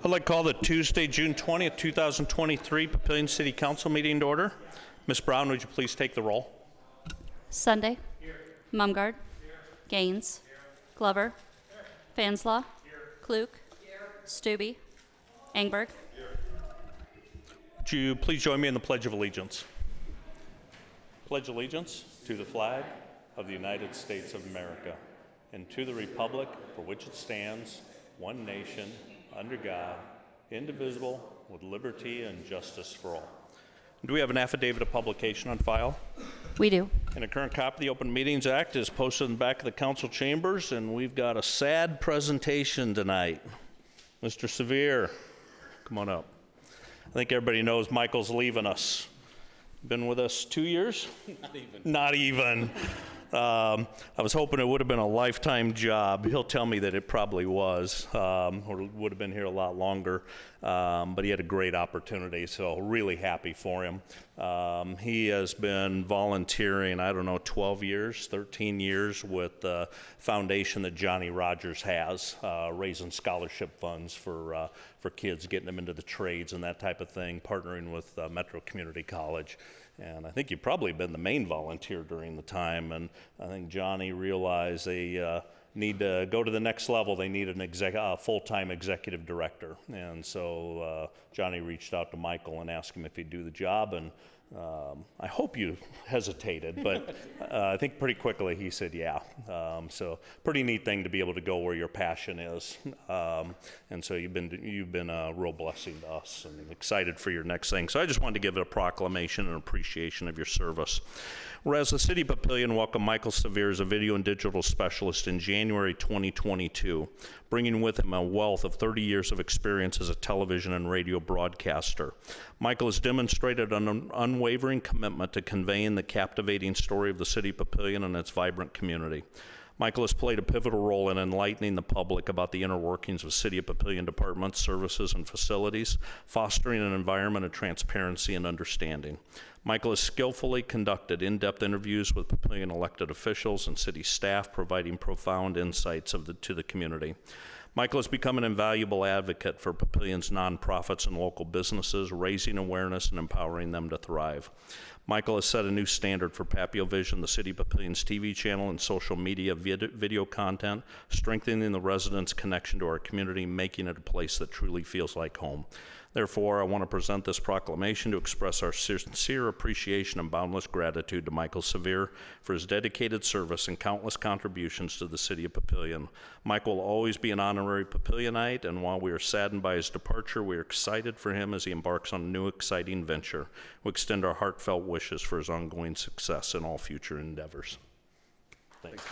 I'd like to call the Tuesday, June 20th, 2023 Papillion City Council meeting to order. Ms. Brown, would you please take the roll? Sunday. Here. Mumgard. Here. Gaines. Here. Glover. Here. Fanslaw. Here. Klug. Here. Stubbe. Engberg. Here. Would you please join me in the Pledge of Allegiance? Pledge allegiance to the flag of the United States of America and to the republic for which it stands, one nation, under God, indivisible, with liberty and justice for all. Do we have an affidavit of publication on file? We do. And a current copy of the Open Meetings Act is posted in the back of the council chambers, and we've got a sad presentation tonight. Mr. Sevier, come on up. I think everybody knows Michael's leaving us. Been with us 2 years? Not even. I was hoping it would have been a lifetime job. He'll tell me that it probably was, or would have been here a lot longer, but he had a great opportunity, so really happy for him. He has been volunteering, 12 years, 13 years with the foundation that Johnny Rogers has, raising scholarship funds for kids, getting them into the trades and that type of thing, partnering with Metro Community College. And I think you've probably been the main volunteer during the time, and I think Johnny realized they need to go to the next level. They need a full-time executive director. And so Johnny reached out to Michael and asked him if he'd do the job, and I hope you hesitated, but I think pretty quickly he said yeah. So pretty neat thing to be able to go where your passion is. And so you've been a real blessing to us, and excited for your next thing. So I just wanted to give it a proclamation and appreciation of your service. Whereas the City of Papillion welcomed Michael Sevier as a video and digital specialist in January 2022, bringing with him a wealth of 30 years of experience as a television and radio broadcaster. Michael has demonstrated an unwavering commitment to conveying the captivating story of the City of Papillion and its vibrant community. Michael has played a pivotal role in enlightening the public about the inner workings of City of Papillion departments, services, and facilities, fostering an environment of transparency and understanding. Michael has skillfully conducted in-depth interviews with Papillion elected officials and city staff, providing profound insights to the community. Michael has become an invaluable advocate for Papillion's nonprofits and local businesses, raising awareness and empowering them to thrive. Michael has set a new standard for Papillion, the City of Papillion's TV channel and social media video content, strengthening the residents' connection to our community, making it a place that truly feels like home. Therefore, I want to present this proclamation to express our sincere appreciation and boundless gratitude to Michael Sevier for his dedicated service and countless contributions to the City of Papillion. Michael will always be an honorary Papillionite, and while we are saddened by his departure, we are excited for him as he embarks on a new exciting venture. We extend our heartfelt wishes for his ongoing success in all future endeavors. Thanks.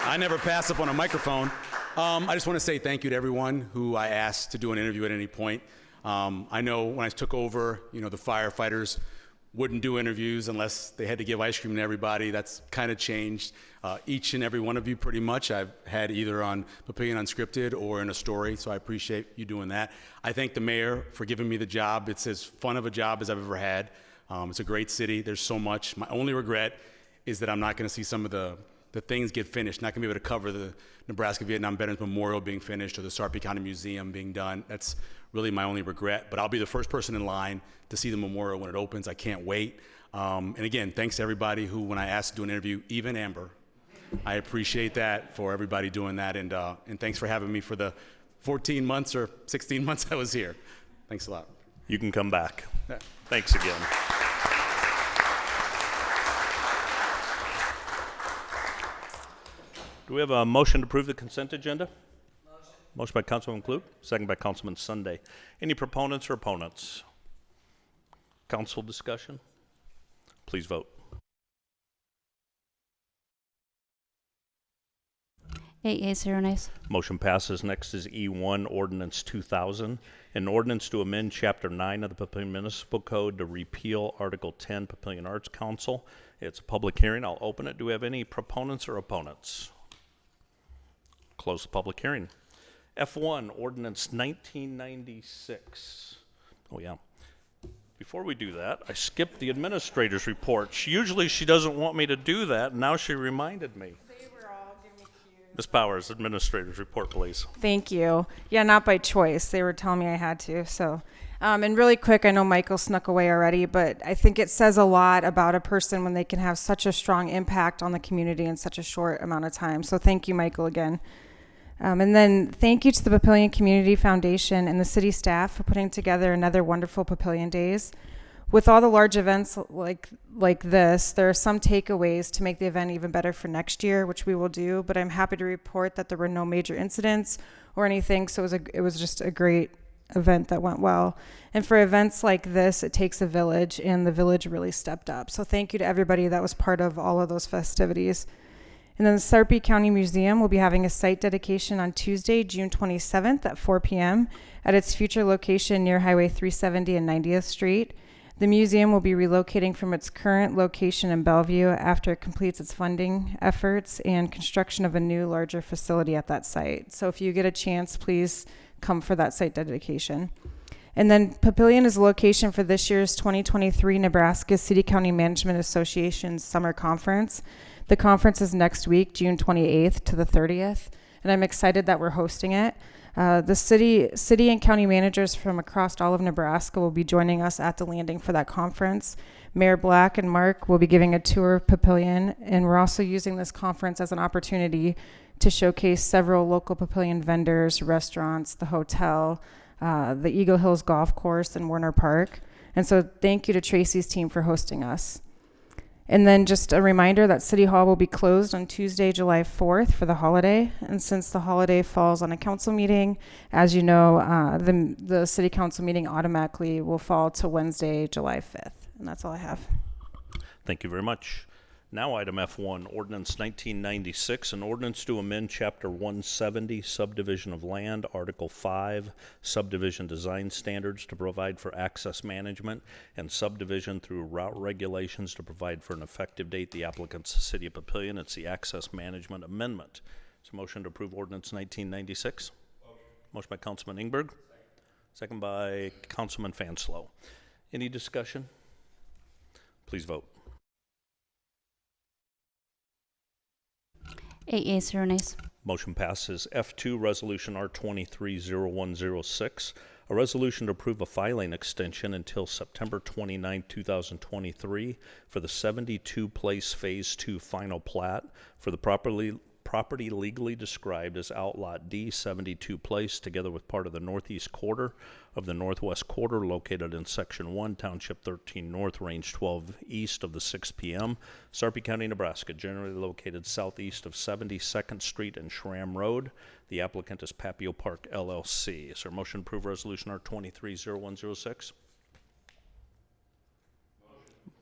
I never pass up on a microphone. I just want to say thank you to everyone who I asked to do an interview at any point. I know when I took over, the firefighters wouldn't do interviews unless they had to give ice cream to everybody. That's kind of changed. Each and every one of you pretty much I've had either on Papillion Unscripted or in a story, so I appreciate you doing that. I thank the mayor for giving me the job. It's as fun of a job as I've ever had. It's a great city. There's so much. My only regret is that I'm not going to see some of the things get finished. Not going to be able to cover the Nebraska Vietnam Veterans Memorial being finished or the Sarpy County Museum being done. That's really my only regret, but I'll be the first person in line to see the memorial when it opens. I can't wait. And again, thanks to everybody who, when I asked to do an interview, even Amber, I appreciate that for everybody doing that, and thanks for having me for the 14 months or 16 months I was here. Thanks a lot. You can come back. Yeah. Thanks again. Do we have a motion to approve the consent agenda? Motion by Councilman Klug, second by Councilman Sunday. Any proponents or opponents? Council discussion? Please vote. 8 yeas, 0 nays. Motion passes. Next is E1, Ordinance 2000, an ordinance to amend Chapter 9 of the Papillion Municipal Code to repeal Article 10, Papillion Arts Council. It's a public hearing. I'll open it. Do we have any proponents or opponents? Close the public hearing. F1, Ordinance 1996. Oh, yeah. Before we do that, I skipped the administrator's report. Usually she doesn't want me to do that, and now she reminded me. They were all giving me cues. Ms. Powers, Administrator's report, please. Thank you. Yeah, not by choice. They were telling me I had to. So, and really quick, I know Michael snuck away already, but I think it says a lot about a person when they can have such a strong impact on the community in such a short amount of time. So thank you, Michael, again. And then thank you to the Papillion Community Foundation and the city staff for putting together another wonderful Papillion Days. With all the large events like this, there are some takeaways to make the event even better for next year, which we will do, but I'm happy to report that there were no major incidents or anything, so it was just a great event that went well. And for events like this, it takes a village, and the village really stepped up. So thank you to everybody that was part of all of those festivities. And then the Sarpy County Museum will be having a site dedication on Tuesday, June 27th at 4 p.m. at its future location near Highway 370 and 90th Street. The museum will be relocating from its current location in Bellevue after it completes its funding efforts and construction of a new, larger facility at that site. So if you get a chance, please come for that site dedication. And then Papillion is the location for this year's 2023 Nebraska City County Management Association's Summer Conference. The conference is next week, June 28th to the 30th, and I'm excited that we're hosting it. The city and county managers from across all of Nebraska will be joining us at the landing for that conference. Mayor Black and Mark will be giving a tour of Papillion, and we're also using this conference as an opportunity to showcase several local Papillion vendors, restaurants, the hotel, the Eagle Hills Golf Course, and Warner Park. And so thank you to Tracy's team for hosting us. And then just a reminder that City Hall will be closed on Tuesday, July 4th for the holiday. And since the holiday falls on a council meeting, as you know, the city council meeting automatically will fall to Wednesday, July 5th. And that's all I have. Thank you very much. Now item F1, Ordinance 1996, an ordinance to amend Chapter 170, Subdivision of Land, Article 5, Subdivision Design Standards to provide for access management and subdivision through route regulations to provide for an effective date. The applicant's the City of Papillion. It's the Access Management Amendment. Is a motion to approve Ordinance 1996? Motion by Councilman Ingberg. Second by Councilman Fanslow. Any discussion? Please vote. 8 yeas, 0 nays. Motion passes. F2, Resolution R230106, a resolution to approve a filing extension until September 29, 2023 for the 72 Place Phase 2 final plat for the property legally described as Outlot D, 72 Place, together with part of the northeast quarter of the northwest quarter located in Section 1, Township 13 North, Range 12 east of the 6 p.m., Sarpy County, Nebraska, generally located southeast of 72nd Street and Schramm Road. The applicant is Papillion Park, LLC. Is there a motion to approve Resolution R230106?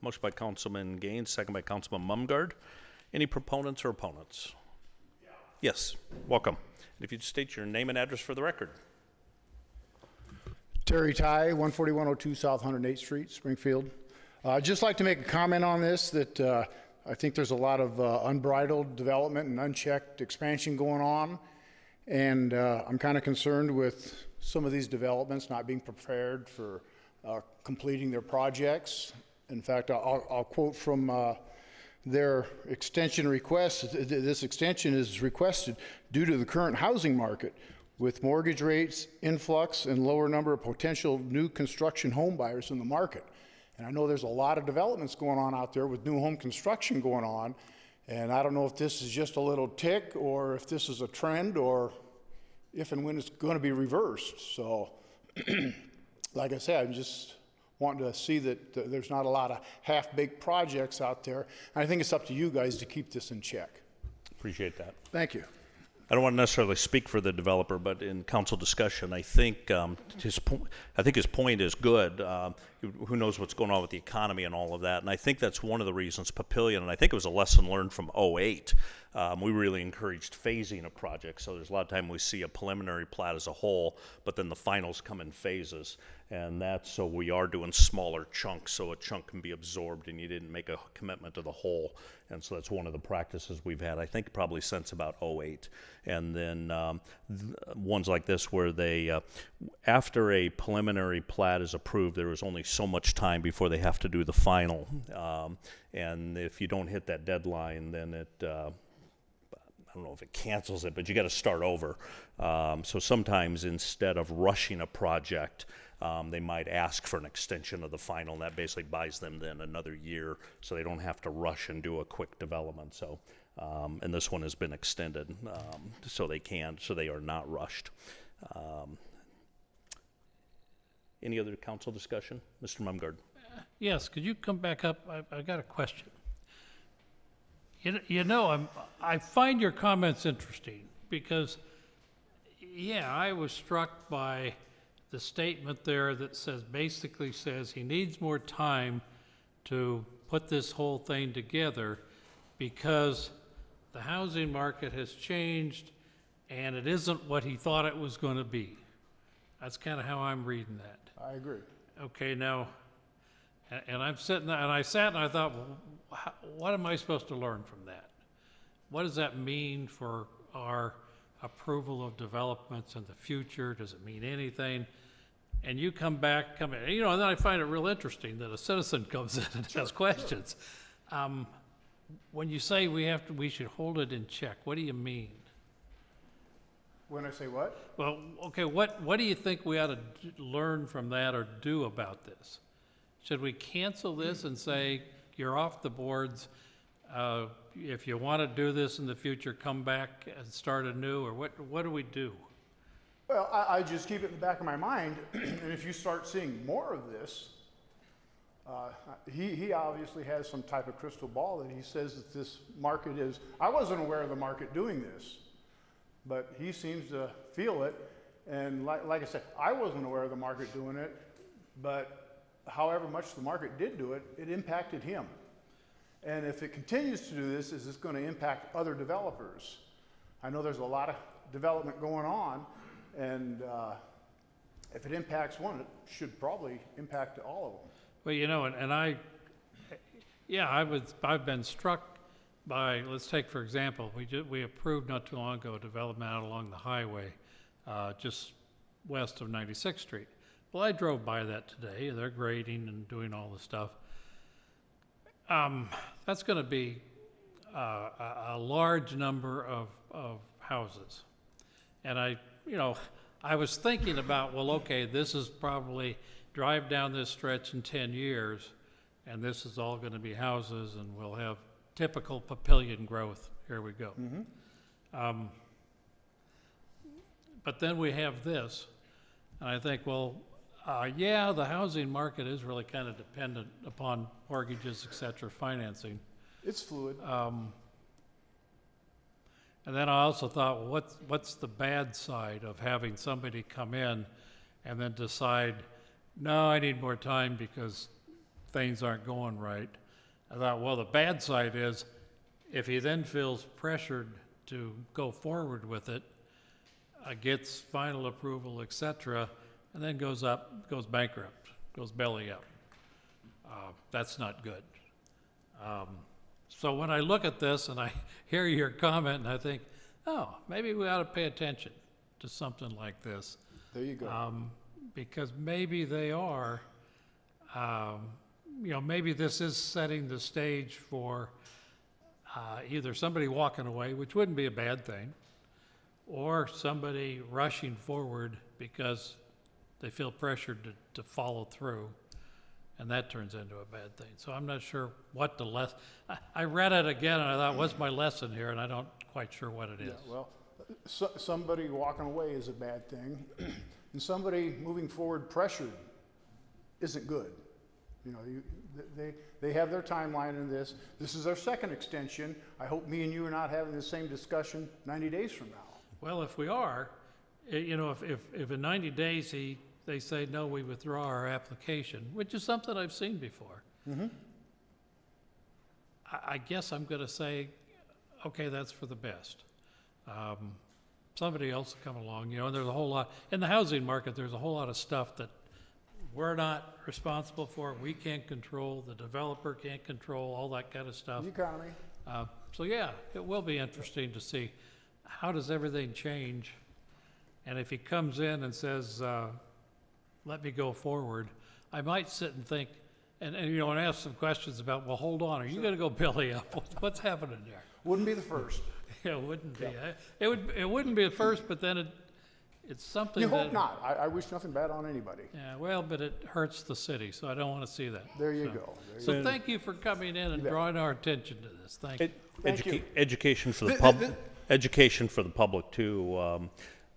Motion by Councilman Gaines, second by Councilman Mumgard. Any proponents or opponents? Yes, welcome. And if you'd state your name and address for the record. Terry Ty, 14102 South 108th Street, Springfield. I'd just like to make a comment on this that I think there's a lot of unbridled development and unchecked expansion going on. And I'm kind of concerned with some of these developments not being prepared for completing their projects. In fact, I'll quote from their extension request. This extension is requested due to the current housing market with mortgage rates, influx, and lower number of potential new construction home buyers in the market. And I know there's a lot of developments going on out there with new home construction going on. And I don't know if this is just a little tick or if this is a trend or if and when it's going to be reversed. So like I said, I'm just wanting to see that there's not a lot of half-baked projects out there. And I think it's up to you guys to keep this in check. Appreciate that. Thank you. I don't want to necessarily speak for the developer, but in council discussion, I think his point is good. Who knows what's going on with the economy and all of that? And I think that's one of the reasons Papillion, and I think it was a lesson learned from '08. We really encouraged phasing of projects. So there's a lot of time we see a preliminary plat as a whole, but then the finals come in phases. And that's so we are doing smaller chunks so a chunk can be absorbed and you didn't make a commitment to the whole. And so that's one of the practices we've had, I think, probably since about '08. And then ones like this where they, after a preliminary plat is approved, there is only so much time before they have to do the final. And if you don't hit that deadline, then it, I don't know if it cancels it, but you got to start over. So sometimes instead of rushing a project, they might ask for an extension of the final, and that basically buys them then another year, so they don't have to rush and do a quick development. So, and this one has been extended, so they are not rushed. Any other council discussion? Mr. Mumgard. Yes, could you come back up? I got a question. I find your comments interesting because, yeah, I was struck by the statement there that basically says he needs more time to put this whole thing together because the housing market has changed and it isn't what he thought it was going to be. That's kind of how I'm reading that. I agree. Okay, now, and I'm sitting there, and I sat and I thought, well, what am I supposed to learn from that? What does that mean for our approval of developments in the future? Does it mean anything? And you come in, and then I find it real interesting that a citizen comes in and has questions. When you say we should hold it in check, what do you mean? When I say what? Well, okay, what do you think we ought to learn from that or do about this? Should we cancel this and say, you're off the boards, if you want to do this in the future, come back and start anew, or what do we do? Well, I just keep it in the back of my mind, and if you start seeing more of this, he obviously has some type of crystal ball that he says that this market is, I wasn't aware of the market doing this, but he seems to feel it, and like I said, I wasn't aware of the market doing it, but however much the market did do it, it impacted him. And if it continues to do this, is this going to impact other developers? I know there's a lot of development going on, and if it impacts one, it should probably impact all of them. Well, I've been struck by, let's take for example, we approved not too long ago a development out along the highway, just west of 96th Street. Well, I drove by that today. They're grading and doing all the stuff. That's going to be a large number of houses. And I was thinking about, well, okay, this is probably drive down this stretch in 10 years, and this is all going to be houses, and we'll have typical Papillion growth. Here we go. Mm-hmm. But then we have this, and I think, well, yeah, the housing market is really kind of dependent upon mortgages, et cetera, financing. It's fluid. And then I also thought, well, what's the bad side of having somebody come in and then decide, no, I need more time because things aren't going right. I thought, well, the bad side is if he then feels pressured to go forward with it, gets final approval, et cetera, and then goes bankrupt, goes belly up. That's not good. So when I look at this and I hear your comment and I think, oh, maybe we ought to pay attention to something like this. There you go. Because maybe they are, maybe this is setting the stage for either somebody walking away, which wouldn't be a bad thing, or somebody rushing forward because they feel pressured to follow through, and that turns into a bad thing. So I'm not sure what the lesson. I read it again and I thought, what's my lesson here? And I don't quite sure what it is. Yeah, well, somebody walking away is a bad thing, and somebody moving forward pressured isn't good. They have their timeline in this. This is our second extension. I hope me and you are not having the same discussion 90 days from now. Well, if we are, if in 90 days they say, no, we withdraw our application, which is something I've seen before, mm-hmm. I guess I'm going to say, okay, that's for the best. Somebody else will come along, and there's a whole lot, in the housing market, there's a whole lot of stuff that we're not responsible for, we can't control, the developer can't control, all that kind of stuff. The economy. So yeah, it will be interesting to see how does everything change. And if he comes in and says, let me go forward, I might sit and think, and ask some questions about, well, hold on, are you going to go belly up? What's happening there? Wouldn't be the first. It wouldn't be. It wouldn't be at first, but then it's something You that. hope not. I wish nothing bad on anybody. Yeah, well, but it hurts the city, so I don't want to see that. There you go. There you So thank you for coming in and drawing our attention to this. Thank you. Education for the public. Education for the public too.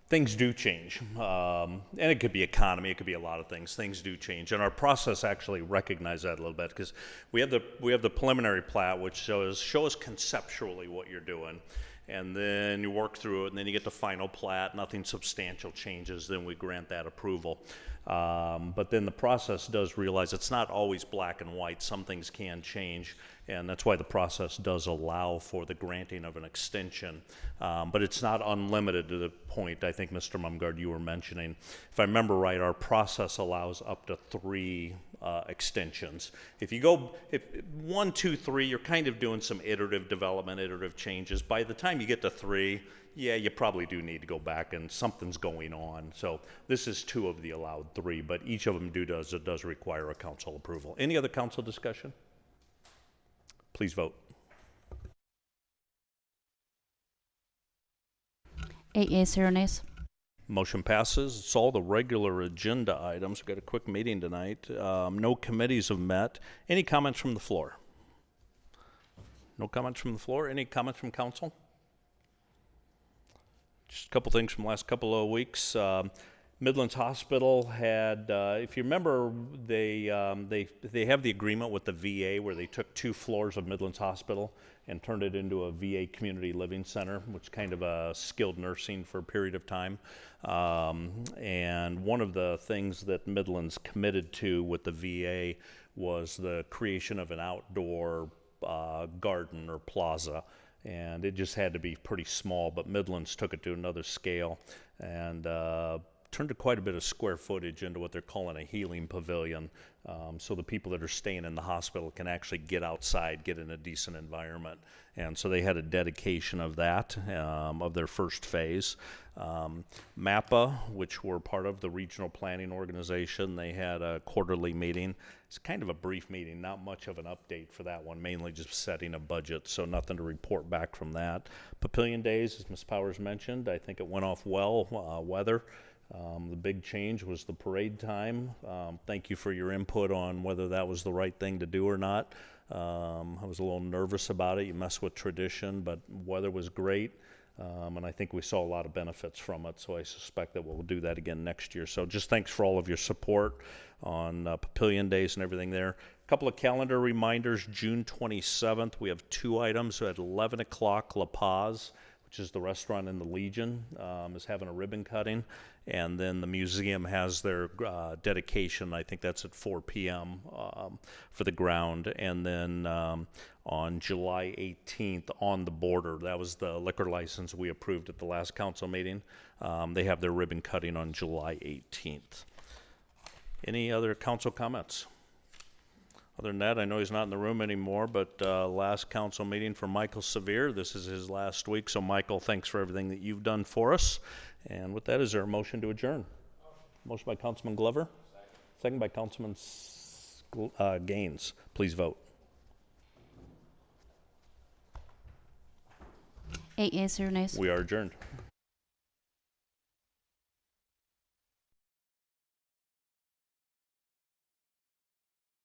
Things do change, and it could be economy. It could be a lot of things. Things do change, and our process actually recognizes that a little bit because we have the preliminary plat, which shows conceptually what you're doing. And then you work through it, and then you get the final plat, nothing substantial changes, then we grant that approval. But then the process does realize it's not always black and white. Some things can change, and that's why the process does allow for the granting of an extension. But it's not unlimited to the point, I think, Mr. Mumgard, you were mentioning. If I remember right, our process allows up to 3 extensions. If you go 1, 2, 3, you're kind of doing some iterative development, iterative changes. By the time you get to 3, yeah, you probably do need to go back and something's going on. So this is 2 of the allowed 3, but each of them does require a council approval. Any other council discussion? Please vote. 8 yeas, 0 nays. Motion passes. It's all the regular agenda items. We've got a quick meeting tonight. No committees have met. Any comments from the floor? No comments from the floor. Any comments from council? Just a couple things from the last couple of weeks. Midlands Hospital had, if you remember, they have the agreement with the VA where they took 2 floors of Midlands Hospital and turned it into a VA community living center, which is kind of a skilled nursing for a period of time. And one of the things that Midlands committed to with the VA was the creation of an outdoor garden or plaza. And it just had to be pretty small, but Midlands took it to another scale and turned quite a bit of square footage into what they're calling a healing pavilion. So the people that are staying in the hospital can actually get outside, get in a decent environment. And so they had a dedication of that, of their first phase. MAPPA, which were part of the regional planning organization, they had a quarterly meeting. It's kind of a brief meeting, not much of an update for that one, mainly just setting a budget, so nothing to report back from that. Papillion Days, as Ms. Powers mentioned, I think it went off well, weather. The big change was the parade time. Thank you for your input on whether that was the right thing to do or not. I was a little nervous about it. You mess with tradition, but weather was great. And I think we saw a lot of benefits from it, so I suspect that we'll do that again next year. So just thanks for all of your support on Papillion Days and everything there. A couple of calendar reminders. June 27th, we have 2 items. At 11 o'clock, La Paz, which is the restaurant in the Legion, is having a ribbon cutting. And then the museum has their dedication. I think that's at 4 p.m. For the ground. And then on July 18th, On the Border, that was the liquor license we approved at the last council meeting. They have their ribbon cutting on July 18th. Any other council comments? Other than that, I know he's not in the room anymore, but last council meeting for Michael Severe. This is his last week. So, Michael, thanks for everything that you've done for us. And with that, is there a motion to adjourn? Motion by Councilman Glover. Second by Councilman Gaines. Please vote. 8 yeas, 0 nays. We are adjourned.